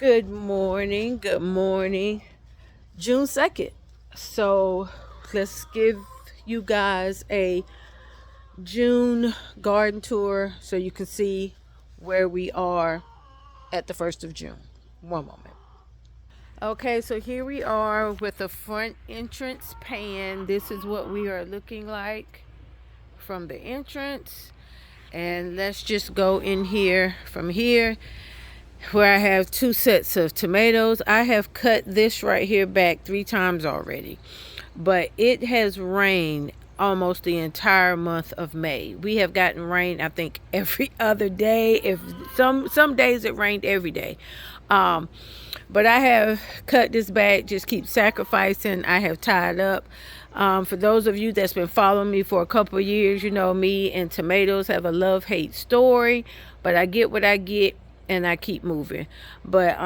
Good morning. Good morning. June 2nd. So let's give you guys a June garden tour so you can see where we are at the 1st of June. One moment. Okay, so here we are with the front entrance pan. This is what we are looking like from the entrance. And let's just go in here from here where I have two sets of tomatoes. I have cut this right here back 3 times already, but it has rained almost the entire month of May. We have gotten rain, I think, every other day. If some days it rained every day. But I have cut this back, just keep sacrificing. I have tied up. For those of you that's been following me for a couple of years, you know me and tomatoes have a love-hate story, but I get what I get and I keep moving. But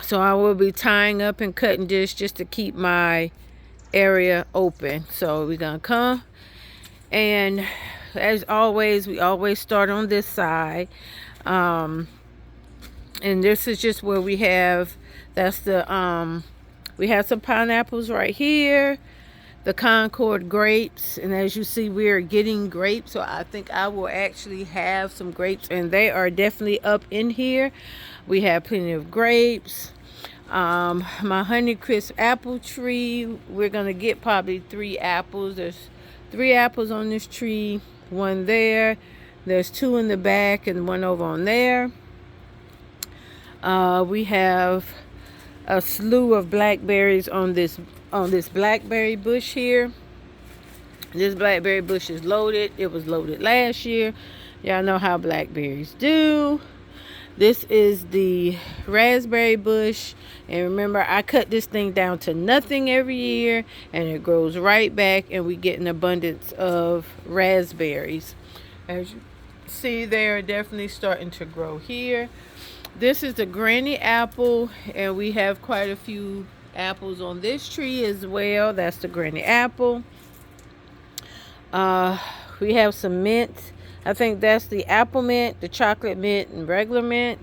so I will be tying up and cutting this just to keep my area open. So we're gonna come, and as always, we always start on this side. And this is just where we have, that's the we have some pineapples right here, the Concord grapes, and as you see, we are getting grapes, so I think I will actually have some grapes, and they are definitely up in here. We have plenty of grapes. My Honeycrisp apple tree, we're gonna get probably 3 apples. There's 3 apples on this tree, one there, there's 2 in the back and one over on there. We have a slew of blackberries on this blackberry bush here. This blackberry bush is loaded. It was loaded last year. Y'all know how blackberries do. This is the raspberry bush, and remember, I cut this thing down to nothing every year, and it grows right back, and we get an abundance of raspberries. As you see, they are definitely starting to grow here. This is the granny apple, and we have quite a few apples on this tree as well. That's the granny apple. We have some mint. I think that's the apple mint, the chocolate mint, and regular mint.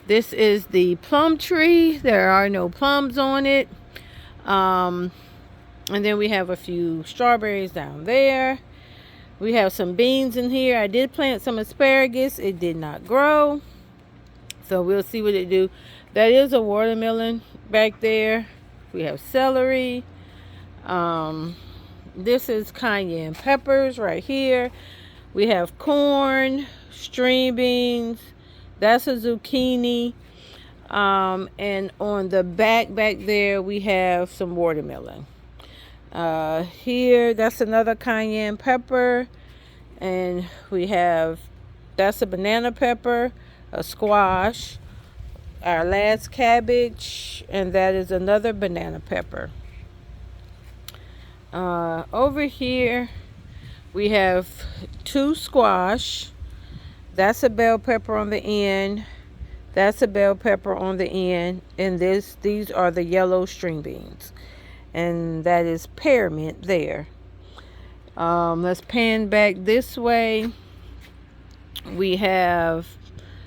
This is the plum tree. There are no plums on it. And then we have a few strawberries down there. We have some beans in here. I did plant some asparagus. It did not grow, so we'll see what it do. That is a watermelon back there. We have celery. This is cayenne peppers right here. We have corn, string beans. That's a zucchini. And on the back there, we have some watermelon. Here, that's another cayenne pepper. And we have, that's a banana pepper, a squash, our last cabbage, and that is another banana pepper. Over here we have 2 squash. That's a bell pepper on the end. That's a bell pepper on the end, and these are the yellow string beans, and that is pearmint there. Let's pan back this way. We have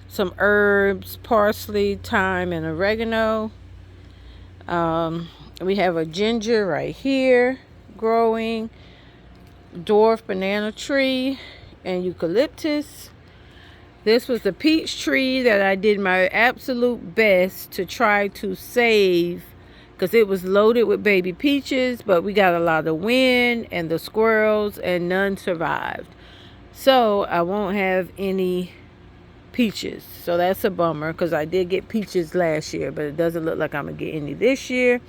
some herbs, parsley, thyme, and oregano. We have a ginger right here growing, dwarf banana tree, and eucalyptus. This was the peach tree that I did my absolute best to try to save because it was loaded with baby peaches, but we got a lot of wind and the squirrels, and none survived. So I won't have any peaches, so that's a bummer because I did get peaches last year, but it doesn't look like I'm gonna get any this year.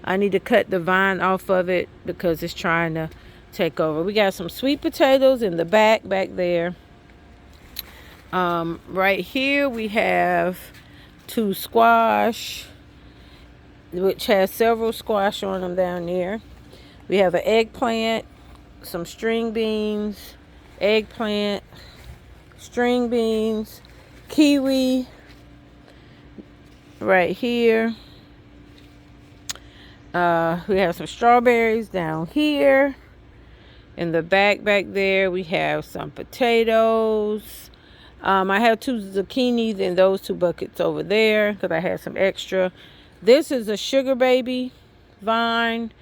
I need to cut the vine off of it because it's trying to take over. We got some sweet potatoes in the back there. Right here we have 2 squash, which has several squash on them down there. We have an eggplant, some string beans, eggplant, string beans, kiwi right here. We have some strawberries down here. In the back there, we have some potatoes. I have 2 zucchinis in those 2 buckets over there because I had some extra. This is a sugar baby vine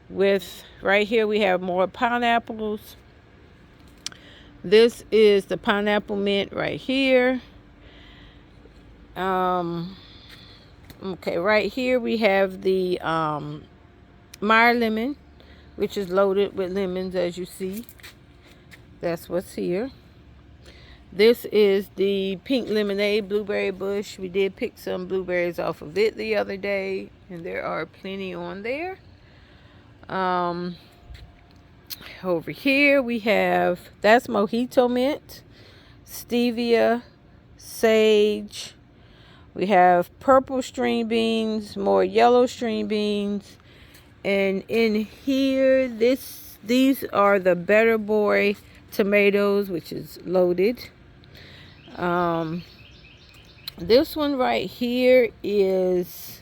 with, right here we have more pineapples. This is the pineapple mint right here. Okay, right here we have the Meyer lemon, which is loaded with lemons, as you see. That's what's here. This is the pink lemonade blueberry bush. We did pick some blueberries off of it the other day, and there are plenty on there. Over here we have, that's mojito mint, stevia, sage. We have purple string beans, more yellow string beans, and in here these are the Better Boy tomatoes, which is loaded. This one right here is,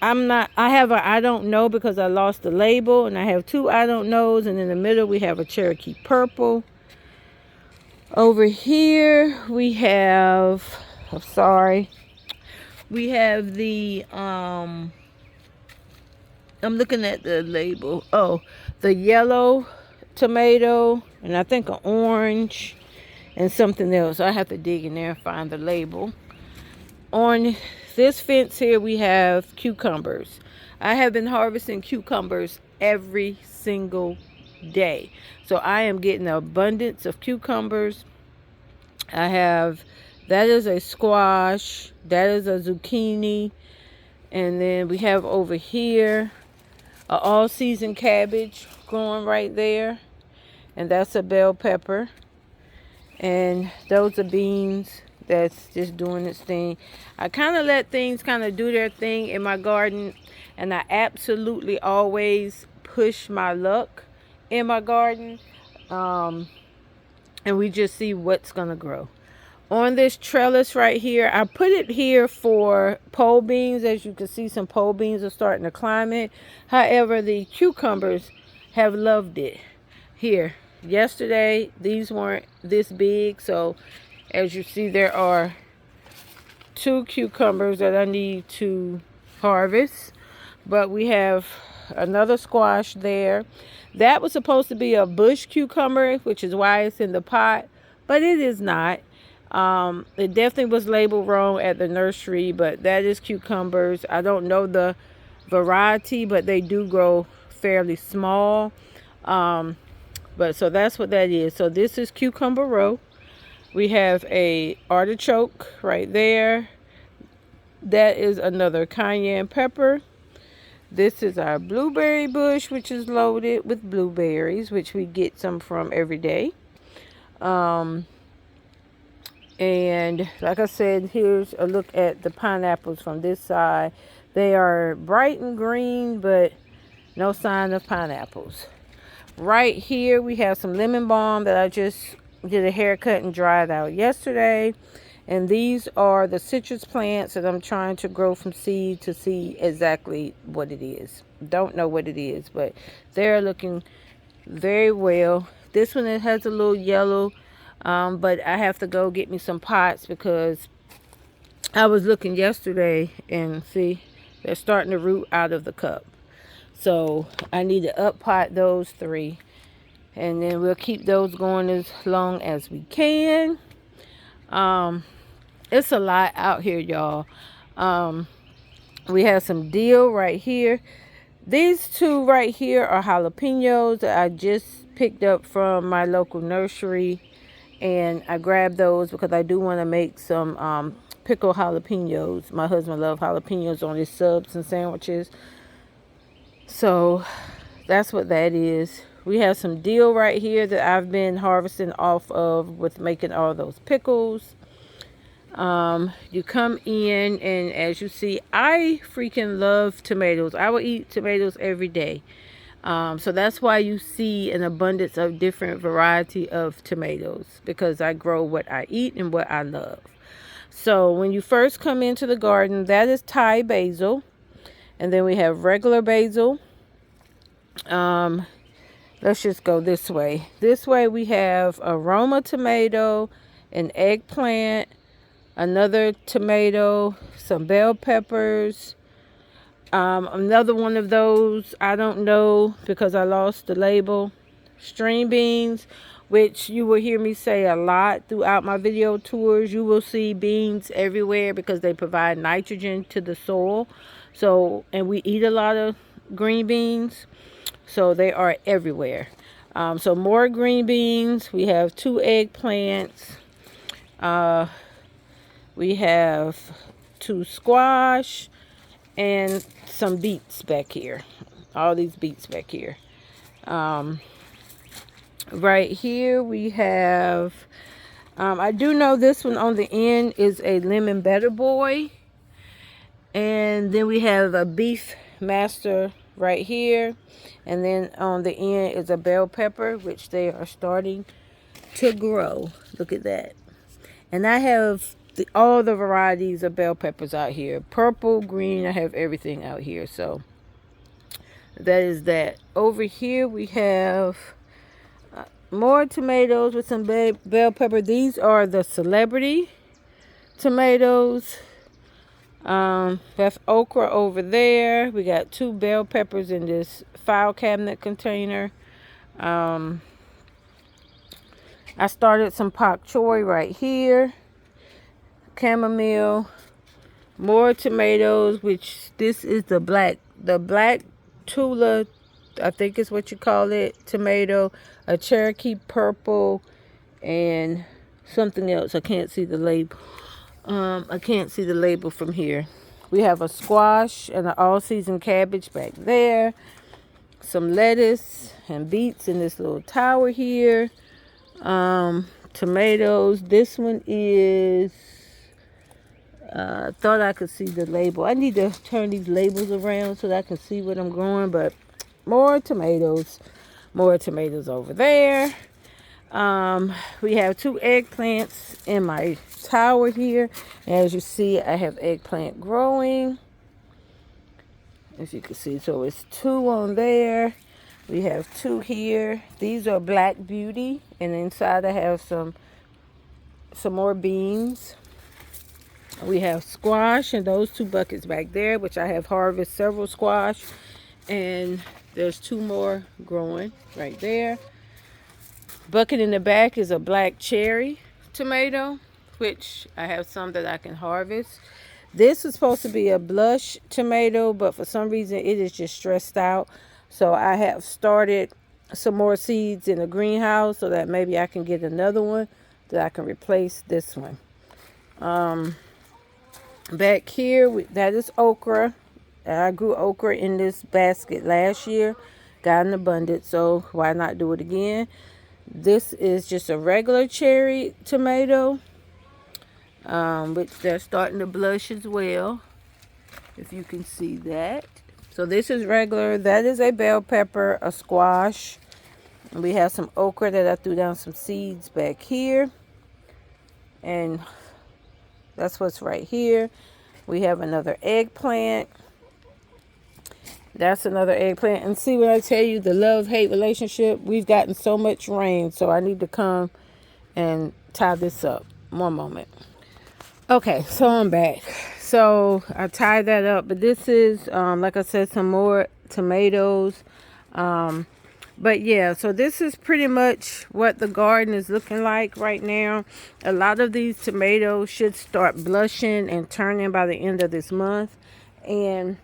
I have a I don't know because I lost the label, and I have 2 I don't knows, and in the middle we have a Cherokee purple. Over here we have, I'm sorry, we have the I'm looking at the label. Oh, the yellow tomato, and I think an orange and something else. I have to dig in there and find the label. On this fence here we have cucumbers. I have been harvesting cucumbers every single day, so I am getting an abundance of cucumbers. I have, that is a squash, that is a zucchini, and then we have over here a all-season cabbage growing right there, and that's a bell pepper, and those are beans that's just doing its thing. I kind of let things kind of do their thing in my garden, and I absolutely always push my luck in my garden, and we just see what's gonna grow. On this trellis right here, I put it here for pole beans. As you can see, some pole beans are starting to climb it. However, the cucumbers have loved it. Here, yesterday, these weren't this big, so as you see, there are 2 cucumbers that I need to harvest. But we have another squash there. That was supposed to be a bush cucumber, which is why it's in the pot, but it is not. It definitely was labeled wrong at the nursery, but that is cucumbers. I don't know the variety, but they do grow fairly small. But so that's what that is. So this is cucumber row. We have a artichoke right there. That is another cayenne pepper. This is our blueberry bush, which is loaded with blueberries, which we get some from every day. And like I said, here's a look at the pineapples from this side. They are bright and green, but no sign of pineapples. Right here, we have some lemon balm that I just did a haircut and dried out yesterday. And these are the citrus plants that I'm trying to grow from seed to see exactly what it is. Don't know what it is, but they're looking very well. This one, it has a little yellow, but I have to go get me some pots because I was looking yesterday and see they're starting to root out of the cup. So I need to up pot those 3, and then we'll keep those going as long as we can. It's a lot out here, y'all. We have some dill right here. These 2 right here are jalapenos that I just picked up from my local nursery, and I grabbed those because I do want to make some pickled jalapenos. My husband loves jalapenos on his subs and sandwiches, so that's what that is. We have some dill right here that I've been harvesting off of with making all those pickles. You come in, and as you see, I freaking love tomatoes. I will eat tomatoes every day. So that's why you see an abundance of different variety of tomatoes, because I grow what I eat and what I love. So when you first come into the garden, that is Thai basil, and then we have regular basil. Let's just go this way. This way we have aroma tomato an eggplant, another tomato, some bell peppers, another one of those, I don't know because I lost the label, string beans, which you will hear me say a lot throughout my video tours. You will see beans everywhere because they provide nitrogen to the soil. So, and we eat a lot of green beans, so they are everywhere. So more green beans. We have 2 eggplants. We have 2 squash and some beets back here. All these beets back here. Right here we have, I do know this one on the end is a lemon better boy. And then we have a beef master right here. And then on the end is a bell pepper, which they are starting to grow. Look at that. And I have all the varieties of bell peppers out here. Purple, green, I have everything out here. So that is that. Over here we have more tomatoes with some bell pepper. These are the celebrity tomatoes. That's okra over there. We got 2 bell peppers in this file cabinet container. I started some pak choi right here. Chamomile. More tomatoes, which this is the black Tula, I think is what you call it, tomato. A Cherokee purple and something else. I can't see the label. I can't see the label from here. We have a squash and an all-season cabbage back there. Some lettuce and beets in this little tower here. Tomatoes. This one is, thought I could see the label. I need to turn these labels around so that I can see what I'm growing, but more tomatoes. More tomatoes over there. We have 2 eggplants in my tower here. As you see, I have eggplant growing. As you can see, so it's 2 on there. We have 2 here. These are Black Beauty, and inside I have some more beans. We have squash and those 2 buckets back there, which I have harvested several squash, and there's 2 more growing right there. Bucket in the back is a black cherry tomato, which I have some that I can harvest. This is supposed to be a blush tomato, but for some reason it is just stressed out. So I have started some more seeds in the greenhouse so that maybe I can get another one that I can replace this one. Back here, that is okra. I grew okra in this basket last year. Got an abundance, so why not do it again? This is just a regular cherry tomato, which they're starting to blush as well, if you can see that. So this is regular. That is a bell pepper, a squash. And we have some okra that I threw down some seeds back here. And that's what's right here. We have another eggplant. That's another eggplant. And see, when I tell you the love-hate relationship, we've gotten so much rain, so I need to come and tie this up. One moment. Okay, so I'm back. So I tied that up, but this is, like I said, some more tomatoes. But yeah, so this is pretty much what the garden is looking like right now. A lot of these tomatoes should start blushing and turning by the end of this month. And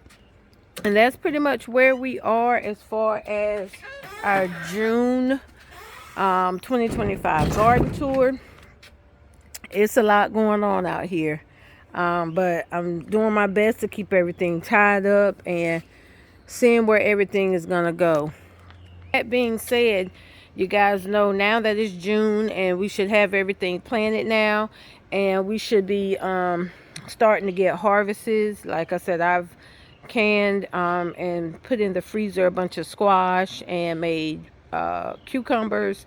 that's pretty much where we are as far as our June 2025 garden tour. It's a lot going on out here. But I'm doing my best to keep everything tied up and seeing where everything is going to go. That being said, you guys know now that it's June and we should have everything planted now. And we should be starting to get harvests. Like I said, I've canned and put in the freezer a bunch of squash and made cucumbers,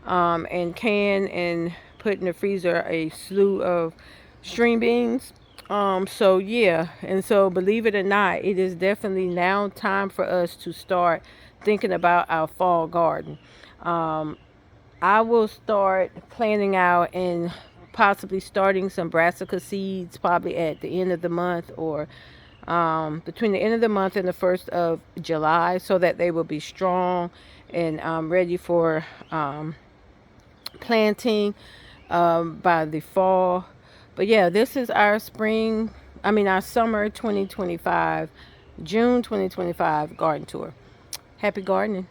and canned and put in the freezer a slew of string beans. So yeah, and so believe it or not, it is definitely now time for us to start thinking about our fall garden. I will start planning out and possibly starting some brassica seeds probably at the end of the month, or between the end of the month and the 1st of July, so that they will be strong and ready for planting by the fall. But yeah, this is our our summer 2025, June 2025 garden tour. Happy gardening.